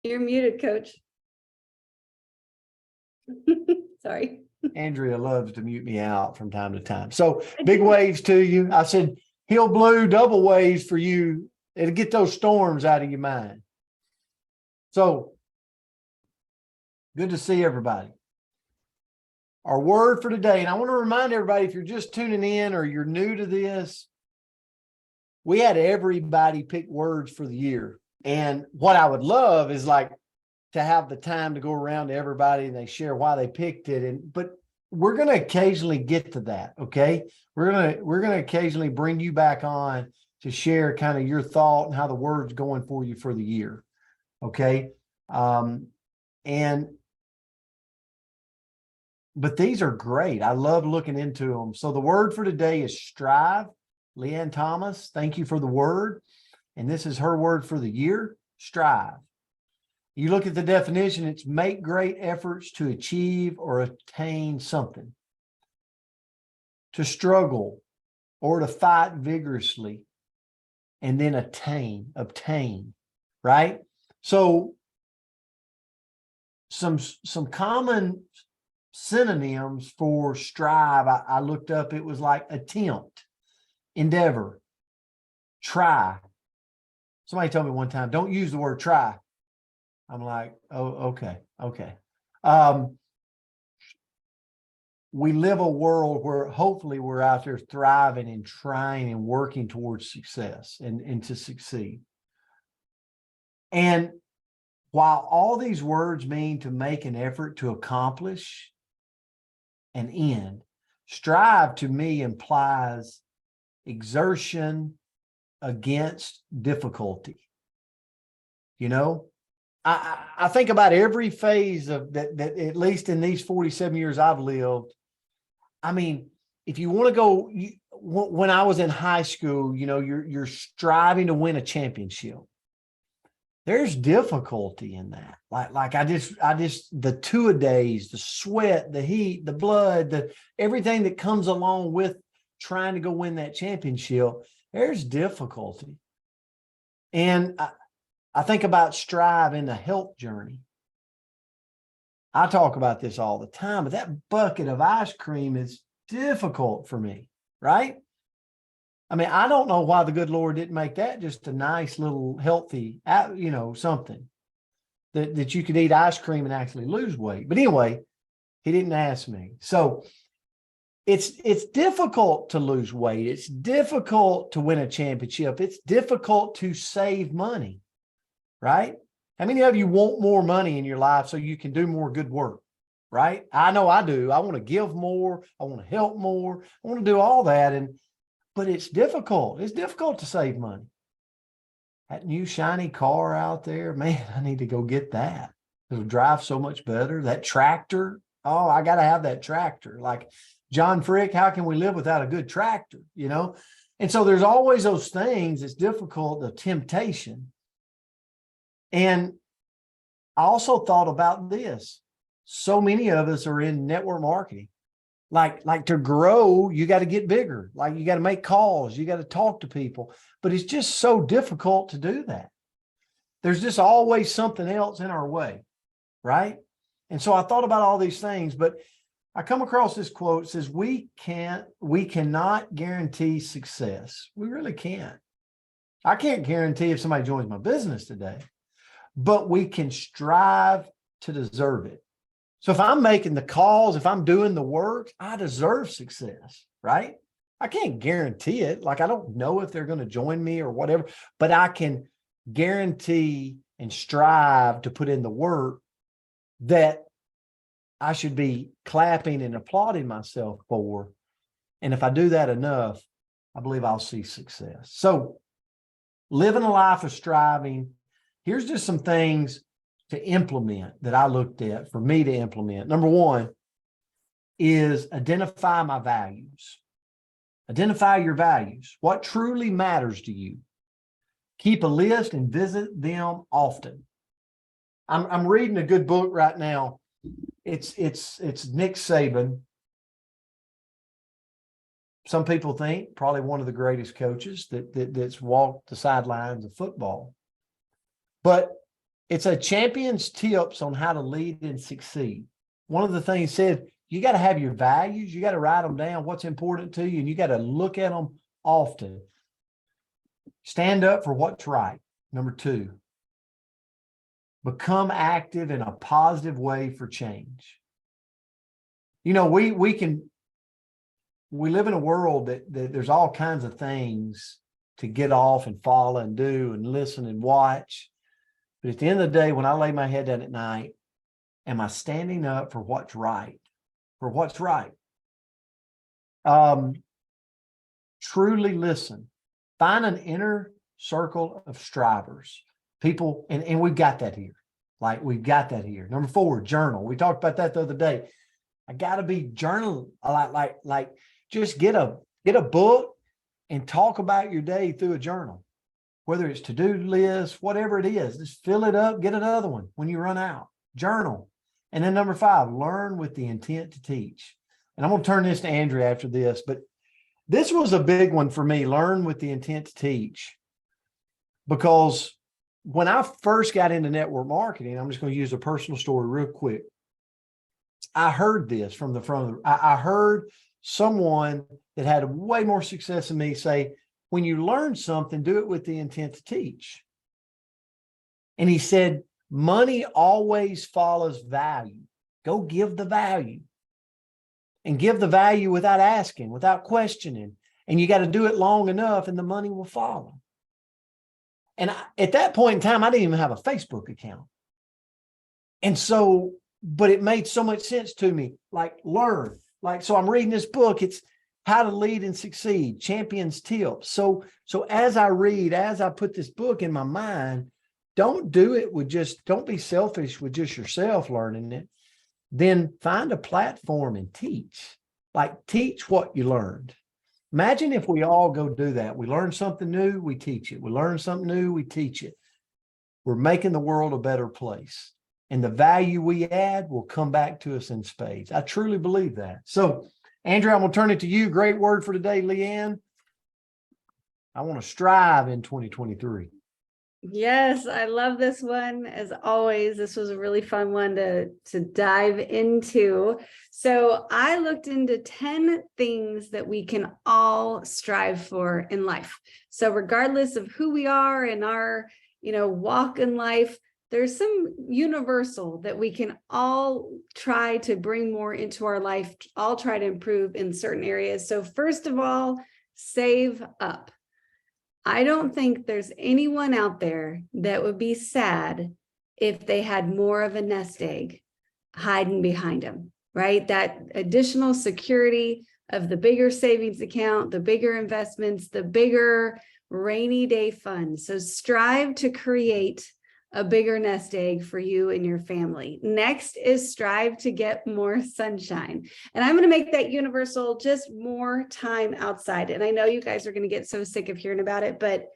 You're muted, Coach. Sorry. Andrea loves to mute me out from time to time. So big waves to you. I said, Hill Blue, double waves for you. It'll get those storms out of your mind. So good to see everybody. Our word for today, and I want to remind everybody, if you're just tuning in or you're new to this, we had everybody pick words for the year. And what I would love is like to have the time to go around to everybody and they share why they picked it. But we're going to occasionally get to that. Okay. We're going to occasionally bring you back on to share kind of your thought and how the word's going for you for the year. Okay. But these are great. I love looking into them. So the word for today is strive. Leanne Thomas, thank you for the word. And this is her word for the year, strive. You look at the definition, it's make great efforts to achieve or attain something. To struggle or to fight vigorously and then obtain, right? So some common synonyms for strive, I looked up, it was like attempt, endeavor, try. Somebody told me one time, don't use the word try. I'm like, oh, okay. We live a world where hopefully we're out there thriving and trying and working towards success and to succeed. And while all these words mean to make an effort to accomplish an end, strive to me implies exertion against difficulty. You know, I think about every phase of that, at least in these 47 years I've lived. I mean, if you want to go, when I was in high school, you know, you're striving to win a championship. There's difficulty in that. Like I just the two-a-days, the sweat, the heat, the blood, everything that comes along with trying to go win that championship. There's difficulty. And I think about strive in the health journey. I talk about this all the time, but that bucket of ice cream is difficult for me, right? I mean, I don't know why the good Lord didn't make that just a nice little healthy, you know, something that you could eat ice cream and actually lose weight. But anyway, he didn't ask me. So it's difficult to lose weight. It's difficult to win a championship. It's difficult to save money, right? How many of you want more money in your life so you can do more good work, right? I know I do. I want to give more. I want to help more. I want to do all that. But it's difficult. It's difficult to save money. That new shiny car out there, man, I need to go get that. It'll drive so much better. That tractor. Oh, I got to have that tractor. Like John Frick, how can we live without a good tractor? You know? And so there's always those things. It's difficult, the temptation. And I also thought about this. So many of us are in network marketing. Like to grow, you got to get bigger. Like you got to make calls. You got to talk to people. But it's just so difficult to do that. There's just always something else in our way, right? And so I thought about all these things, but I come across this quote. It says, we cannot guarantee success. We really can't. I can't guarantee if somebody joins my business today, but we can strive to deserve it. So if I'm making the calls, if I'm doing the work, I deserve success, right? I can't guarantee it. Like I don't know if they're going to join me or whatever, but I can guarantee and strive to put in the work that I should be clapping and applauding myself for. And if I do that enough, I believe I'll see success. So living a life of striving, here's just some things to implement that I looked at for me to implement. Number one is identify my values. Identify your values. What truly matters to you. Keep a list and visit them often. I'm reading a good book right now. It's Nick Saban. Some people think probably one of the greatest coaches that's walked the sidelines of football. But It's a champion's tips on how to lead and succeed. One of the things said, you got to have your values. You got to write them down, what's important to you, and you got to look at them often. Stand up for what's right. Number 2, become active in a positive way for change. You know, we live in a world that there's all kinds of things to get off and follow and do and listen and watch. But at the end of the day, when I lay my head down at night, am I standing up for what's right? For what's right? Truly listen. Find an inner circle of strivers. People, and we've got that here. Like, we've got that here. Number 4, journal. We talked about that the other day. I got to be journaling. Like just get a book and talk about your day through a journal. Whether it's to-do list, whatever it is, just fill it up, get another one when you run out. Journal. And then number 5, learn with the intent to teach. And I'm going to turn this to Andrea after this, but this was a big one for me, learn with the intent to teach. Because when I first got into network marketing, I'm just going to use a personal story real quick. I heard this from the front. I heard someone that had way more success than me say, when you learn something, do it with the intent to teach. And he said, money always follows value. Go give the value. And give the value without asking, without questioning. And you got to do it long enough and the money will follow. And at that point in time, I didn't even have a Facebook account. And so, but it made so much sense to me, like learn. Like, so I'm reading this book. It's How to Lead and Succeed, Champions Tips. So as I read, as I put this book in my mind, don't do it with don't be selfish with just yourself learning it. Then find a platform and teach. Like, teach what you learned. Imagine if we all go do that. We learn something new, we teach it. We learn something new, we teach it. We're making the world a better place. And the value we add will come back to us in spades. I truly believe that. So, Andrea, I'm going to turn it to you. Great word for today, Leanne. I want to strive in 2023. Yes, I love this one. As always, this was a really fun one to dive into. So I looked into 10 things that we can all strive for in life. So regardless of who we are in our, walk in life, there's some universal that we can all try to bring more into our life, all try to improve in certain areas. So first of all, save up. I don't think there's anyone out there that would be sad if they had more of a nest egg hiding behind them, right? That additional security of the bigger savings account, the bigger investments, the bigger rainy day fund. So strive to create a bigger nest egg for you and your family. Next is strive to get more sunshine. And I'm going to make that universal, just more time outside. And I know you guys are going to get so sick of hearing about it, but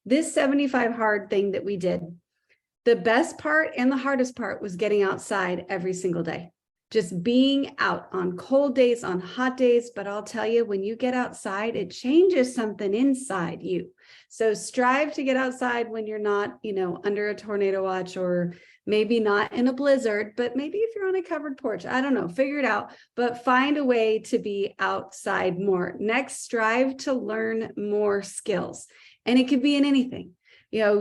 this 75 hard thing that we did, the best part and the hardest part was getting outside every single day. Just being out on cold days, on hot days. But I'll tell you, when you get outside, it changes something inside you. So strive to get outside when you're not, under a tornado watch, or maybe not in a blizzard, but maybe if you're on a covered porch, I don't know, figure it out, but find a way to be outside more. Next, strive to learn more skills. And it could be in anything.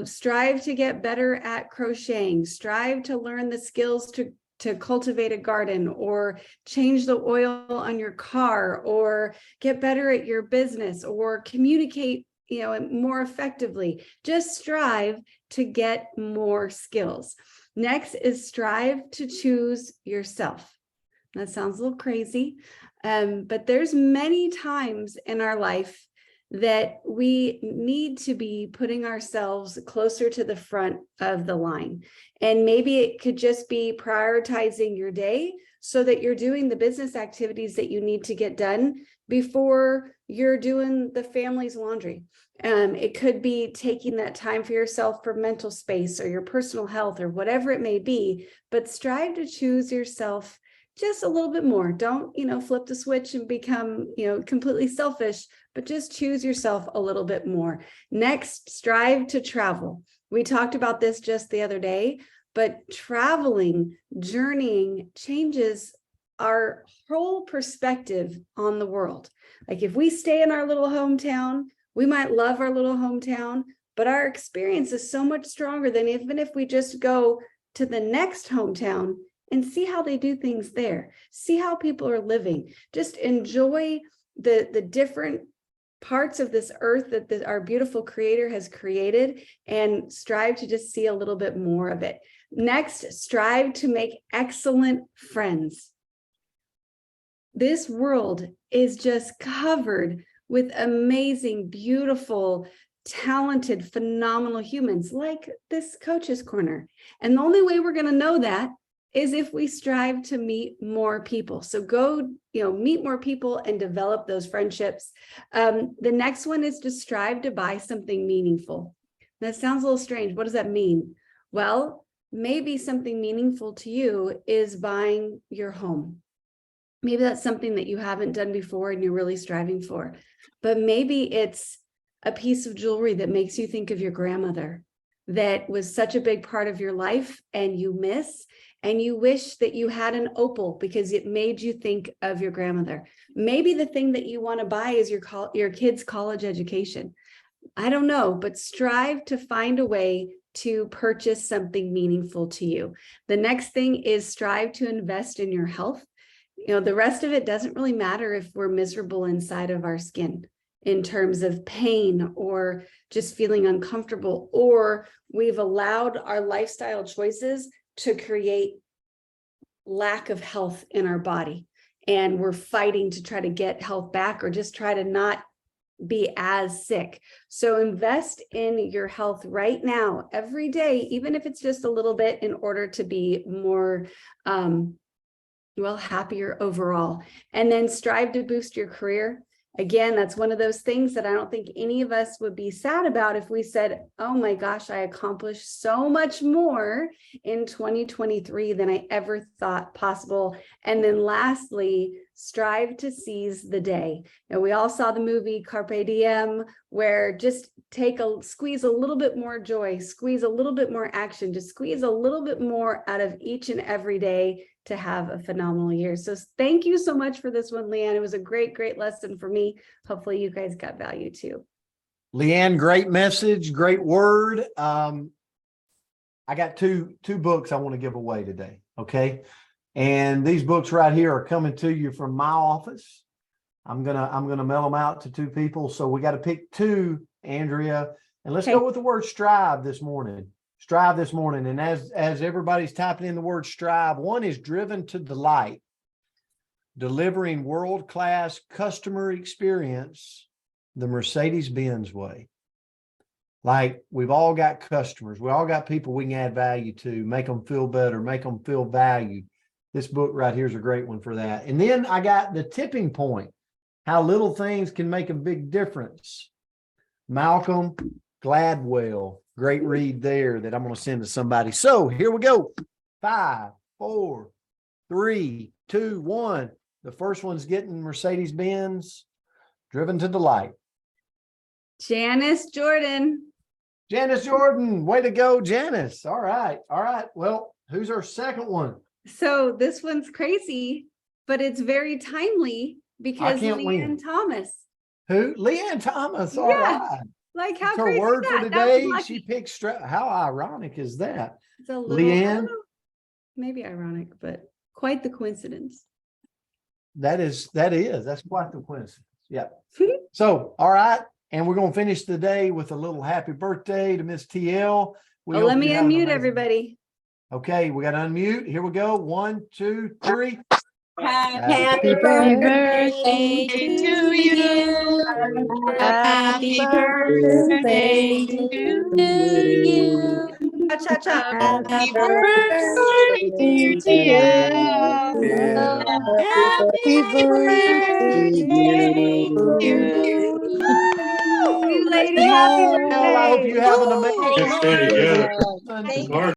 Strive to get better at crocheting, strive to learn the skills to cultivate a garden, or change the oil on your car, or get better at your business, or communicate, more effectively. Just strive to get more skills. Next is strive to choose yourself. That sounds a little crazy, but there's many times in our life that we need to be putting ourselves closer to the front of the line. And maybe it could just be prioritizing your day so that you're doing the business activities that you need to get done before you're doing the family's laundry. It could be taking that time for yourself for mental space or your personal health or whatever it may be, but strive to choose yourself just a little bit more. Don't, flip the switch and become, completely selfish, but just choose yourself a little bit more. Next, strive to travel. We talked about this just the other day, but traveling, journeying changes our whole perspective on the world. Like if we stay in our little hometown, we might love our little hometown, but our experience is so much stronger than even if we just go to the next hometown and see how they do things there, see how people are living, just enjoy the different parts of this earth that our beautiful creator has created, and strive to just see a little bit more of it. Next, strive to make excellent friends. This world is just covered with amazing, beautiful, talented, phenomenal humans like this Coach's Corner. And the only way we're going to know that is if we strive to meet more people. So go, meet more people and develop those friendships. The next one is to strive to buy something meaningful. That sounds a little strange. What does that mean? Well, maybe something meaningful to you is buying your home. Maybe that's something that you haven't done before and you're really striving for. But maybe it's a piece of jewelry that makes you think of your grandmother that was such a big part of your life and you miss, and you wish that you had an opal because it made you think of your grandmother. Maybe the thing that you want to buy is your kid's college education. I don't know, but strive to find a way to purchase something meaningful to you. The next thing is strive to invest in your health. The rest of it doesn't really matter if we're miserable inside of our skin in terms of pain or just feeling uncomfortable, or we've allowed our lifestyle choices to create lack of health in our body. And we're fighting to try to get health back or just try to not be as sick. So invest in your health right now, every day, even if it's just a little bit, in order to be more, happier overall. And then strive to boost your career. Again, that's one of those things that I don't think any of us would be sad about if we said, oh my gosh, I accomplished so much more in 2023 than I ever thought possible. And then lastly, strive to seize the day. And we all saw the movie Carpe Diem, where just squeeze a little bit more joy, squeeze a little bit more action, just squeeze a little bit more out of each and every day to have a phenomenal year. So thank you so much for this one, Leanne. It was a great, great lesson for me. Hopefully you guys got value too. Leanne, great message, great word. I got two books I want to give away today. Okay. And these books right here are coming to you from my office. I'm gonna mail them out to two people. So we got to pick two, Andrea, and let's go with the word strive this morning. Strive this morning. And as everybody's typing in the word strive, one is driven to delight, delivering world-class customer experience the Mercedes-Benz way. Like, we've all got customers. We all got people we can add value to, make them feel better, make them feel valued. This book right here is a great one for that. And then I got The Tipping Point, How Little Things Can Make a Big Difference. Malcolm Gladwell. Great read there that I'm going to send to somebody. So here we go. 5, 4, 3, 2, 1. The first one's getting Mercedes-Benz, Driven to Delight. Janice Jordan. Janice Jordan. Way to go, Janice. All right. All right. Well, who's our second one? So this one's crazy, but it's very timely because Leanne Thomas. Who? Leanne Thomas. All right. Like, how her crazy word is for that? today. She picked how ironic is that? It's a little, Leanne, maybe ironic, but quite the coincidence. That's quite the coincidence. Yeah. So, all right. And we're going to finish the day with a little happy birthday to Miss TL. Let me unmute everybody. Okay, we got to unmute. Here we go. 1, 2, 3. Happy birthday to you. Happy birthday to you. Happy birthday to you. Happy birthday to you. Lady, happy birthday. I hope you have an amazing Thank you.